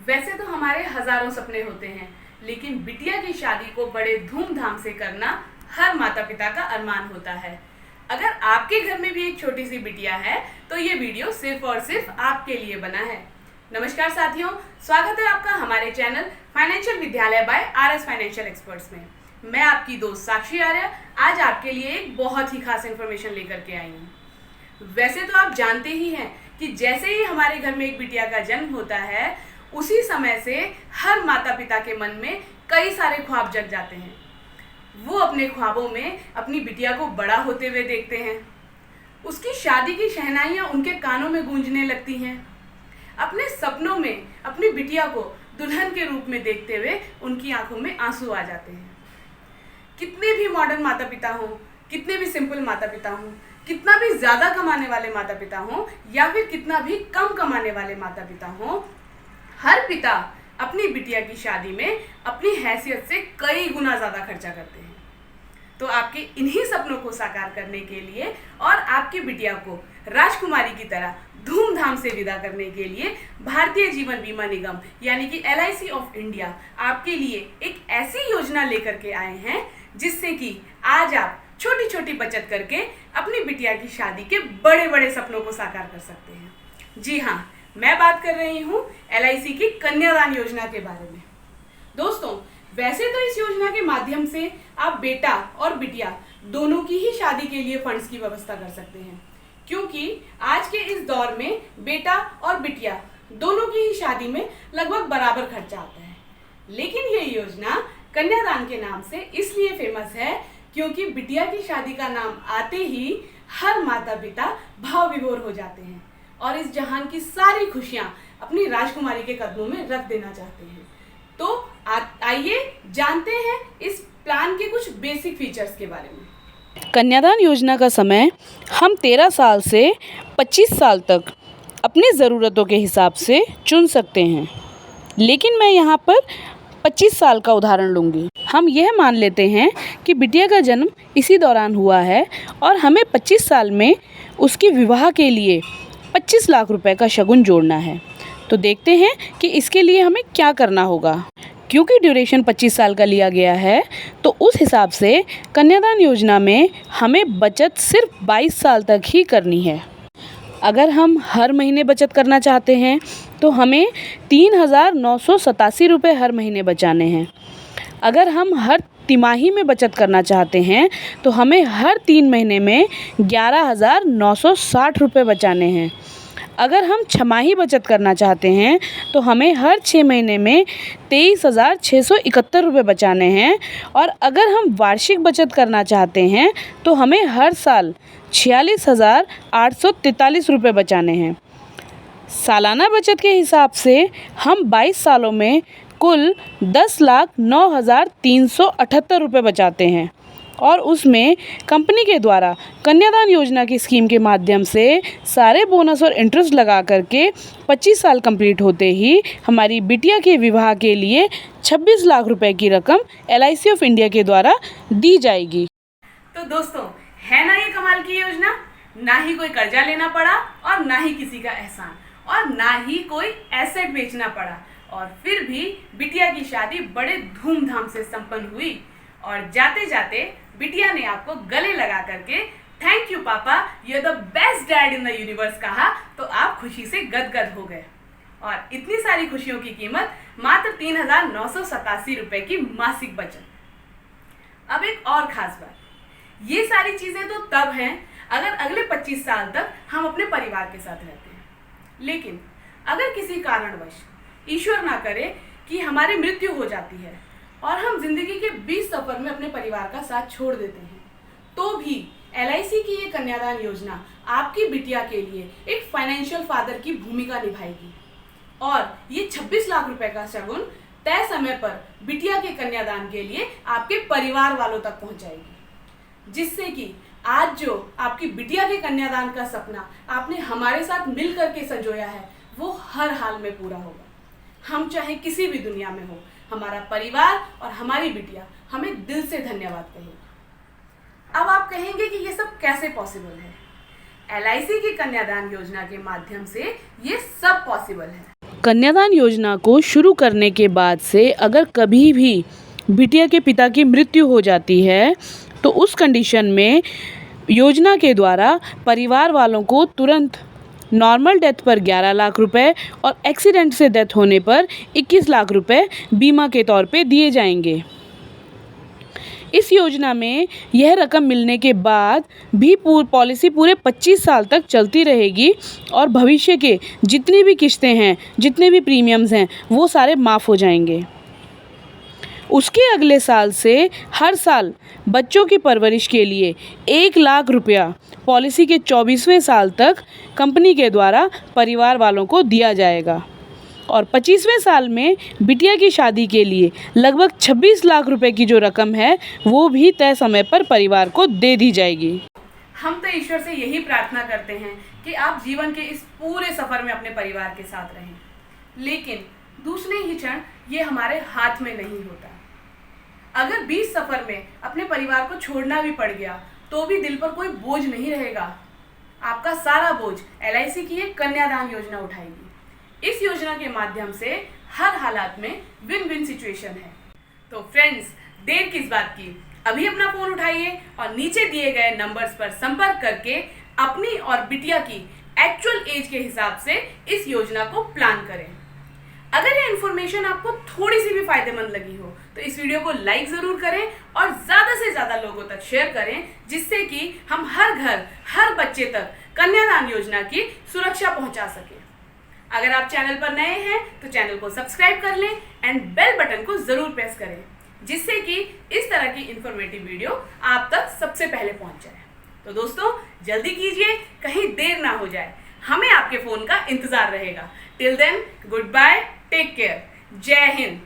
वैसे तो हमारे हजारों सपने होते हैं, लेकिन बिटिया की शादी को बड़े धूमधाम से करना हर माता पिता का अरमान होता है। अगर आपके घर में भी एक छोटी सी बिटिया है तो ये वीडियो सिर्फ और सिर्फ आपके लिए बना है। नमस्कार साथियों, स्वागत है आपका हमारे चैनल फाइनेंशियल विद्यालय बाय आरएस फाइनेंशियल एक्सपर्ट्स में। मैं आपकी दोस्त साक्षी आर्य आज आपके लिए एक बहुत ही खास इन्फॉर्मेशन लेकर के आई हूँ। वैसे तो आप जानते ही हैं कि जैसे ही हमारे घर में एक बिटिया का जन्म होता है, उसी समय से हर माता पिता के मन में कई सारे ख्वाब जग जाते हैं। वो अपने ख्वाबों में अपनी बिटिया को बड़ा होते हुए देखते हैं, उसकी शादी की शहनाइयाँ उनके कानों में गूंजने लगती हैं। अपने सपनों में अपनी बिटिया को दुल्हन के रूप में देखते हुए उनकी आंखों में आंसू आ जाते हैं। कितने भी मॉडर्न माता पिता हों, कितने भी सिंपल माता पिता हों, कितना भी ज़्यादा कमाने वाले माता पिता हों या फिर कितना भी कम कमाने वाले माता पिता हों, हर पिता अपनी बिटिया की शादी में अपनी हैसियत से कई गुना ज़्यादा खर्चा करते हैं। तो आपके इन्हीं सपनों को साकार करने के लिए और आपकी बिटिया को राजकुमारी की तरह धूमधाम से विदा करने के लिए भारतीय जीवन बीमा निगम यानी कि LIC ऑफ इंडिया आपके लिए एक ऐसी योजना लेकर के आए हैं जिससे कि आज आप छोटी छोटी बचत करके अपनी बिटिया की शादी के बड़े बड़े सपनों को साकार कर सकते हैं। जी हाँ, मैं बात कर रही हूँ LIC की कन्यादान योजना के बारे में। दोस्तों, वैसे तो इस योजना के माध्यम से आप बेटा और बिटिया दोनों की ही शादी के लिए फंड्स की व्यवस्था कर सकते हैं, क्योंकि आज के इस दौर में बेटा और बिटिया दोनों की ही शादी में लगभग बराबर खर्चा आता है। लेकिन ये योजना कन्यादान के नाम से इसलिए फेमस है क्योंकि बिटिया की शादी का नाम आते ही हर माता पिता भाव विभोर हो जाते हैं और इस जहान की सारी खुशियां अपनी राजकुमारी के कदमों में रख देना चाहते हैं। तो आइए जानते हैं इस प्लान के कुछ बेसिक फीचर्स के बारे में। कन्यादान योजना का समय हम 13 साल से 25 साल तक अपनी ज़रूरतों के हिसाब से चुन सकते हैं, लेकिन मैं यहाँ पर 25 साल का उदाहरण लूँगी। हम यह मान लेते हैं कि बिटिया का जन्म इसी दौरान हुआ है और हमें 25 साल में उसकी विवाह के लिए 25 लाख रुपए का शगुन जोड़ना है। तो देखते हैं कि इसके लिए हमें क्या करना होगा। क्योंकि ड्यूरेशन 25 साल का लिया गया है, तो उस हिसाब से कन्यादान योजना में हमें बचत सिर्फ 22 साल तक ही करनी है। अगर हम हर महीने बचत करना चाहते हैं तो हमें 3,987 रुपये हर महीने बचाने हैं। अगर हम हर तिमाही में बचत करना चाहते हैं तो हमें हर 3 महीने में 11,960 रुपये बचाने हैं। अगर हम छमाही बचत करना चाहते हैं तो हमें हर 6 महीने में 23,671 रुपये बचाने हैं। और अगर हम वार्षिक बचत करना चाहते हैं तो हमें हर साल 46,843 रुपये बचाने हैं। सालाना बचत के हिसाब से हम 22 सालों में कुल 10,09,378 रुपये बचाते हैं और उसमें कंपनी के द्वारा कन्यादान योजना की स्कीम के माध्यम से सारे बोनस और इंटरेस्ट लगा करके 25 साल कंप्लीट होते ही हमारी बिटिया के विवाह के लिए 26 लाख रुपए की रकम LIC ऑफ इंडिया के द्वारा दी जाएगी। तो दोस्तों, है ना ये कमाल की योजना? ना ही कोई कर्जा लेना पड़ा और ना ही किसी का एहसान और ना ही कोई एसेट बेचना पड़ा, और फिर भी बिटिया की शादी बड़े धूमधाम से संपन्न हुई और जाते जाते बिटिया ने आपको गले लगा करके thank you papa, you are the best dad in the universe कहा, तो आप खुशी से गदगद हो गए। और इतनी सारी खुशियों की कीमत मात्र 3,987 रुपये की मासिक बचत। अब एक और खास बात, ये सारी चीजें तो तब हैं अगर अगले 25 साल तक हम अपने परिवार के साथ रहते हैं। लेकिन अगर किसी कारणवश ईश्वर ना करे कि हमारी मृत्यु हो जाती है और हम जिंदगी के 20 सफर में अपने परिवार का साथ छोड़ देते हैं, तो भी LIC की ये कन्यादान योजना आपकी बिटिया के लिए एक फाइनेंशियल फादर की भूमिका निभाएगी और ये 26 लाख रुपए का शगुन तय समय पर बिटिया के कन्यादान के लिए आपके परिवार वालों तक पहुंचाएगी, जिससे कि आज जो आपकी बिटिया के कन्यादान का सपना आपने हमारे साथ मिल करके संजोया है, वो हर हाल में पूरा होगा। हम चाहे किसी भी दुनिया में हो, हमारा परिवार और हमारी बिटिया हमें दिल से धन्यवाद कहेगी। अब आप कहेंगे कि ये सब कैसे पॉसिबल है? LIC की कन्यादान योजना के माध्यम से ये सब पॉसिबल है। कन्यादान योजना को शुरू करने के बाद से अगर कभी भी बिटिया के पिता की मृत्यु हो जाती है तो उस कंडीशन में योजना के द्वारा परिवार वालों को तुरंत नॉर्मल डेथ पर 11 लाख रुपए और एक्सीडेंट से डेथ होने पर 21 लाख रुपए बीमा के तौर पे दिए जाएंगे। इस योजना में यह रकम मिलने के बाद भी पॉलिसी पूरे 25 साल तक चलती रहेगी और भविष्य के जितनी भी किस्तें हैं, जितने भी प्रीमियम्स हैं, वो सारे माफ़ हो जाएंगे। उसके अगले साल से हर साल बच्चों की परवरिश के लिए 1 लाख रुपया पॉलिसी के 24वें साल तक कंपनी के द्वारा परिवार वालों को दिया जाएगा और 25वें साल में बिटिया की शादी के लिए लगभग 26 लाख रुपए की जो रकम है वो भी तय समय पर परिवार को दे दी जाएगी। हम तो ईश्वर से यही प्रार्थना करते हैं कि आप जीवन के इस पूरे सफर में अपने परिवार के साथ रहें, लेकिन दूसरे ही क्षण ये हमारे हाथ में नहीं होता। अगर बीच सफर में अपने परिवार को छोड़ना भी पड़ गया तो भी दिल पर कोई बोझ नहीं रहेगा। आपका सारा बोझ LIC की एक कन्यादान योजना उठाएगी। इस योजना के माध्यम से हर हालात में विन विन सिचुएशन है। तो फ्रेंड्स, देर किस बात की, अभी अपना फोन उठाइए और नीचे दिए गए नंबर्स पर संपर्क करके अपनी और बिटिया की एक्चुअल एज के हिसाब से इस योजना को प्लान करें। अगर ये इन्फॉर्मेशन आपको थोड़ी सी भी फायदेमंद लगी हो तो इस वीडियो को लाइक ज़रूर करें और ज़्यादा से ज़्यादा लोगों तक शेयर करें, जिससे कि हम हर घर, हर बच्चे तक कन्यादान योजना की सुरक्षा पहुंचा सकें। अगर आप चैनल पर नए हैं तो चैनल को सब्सक्राइब कर लें एंड बेल बटन को ज़रूर प्रेस करें, जिससे कि इस तरह की इंफॉर्मेटिव वीडियो आप तक सबसे पहले पहुंच जाए। तो दोस्तों, जल्दी कीजिए, कहीं देर ना हो जाए। हमें आपके फ़ोन का इंतज़ार रहेगा। Till then, good bye, take care, जय हिंद।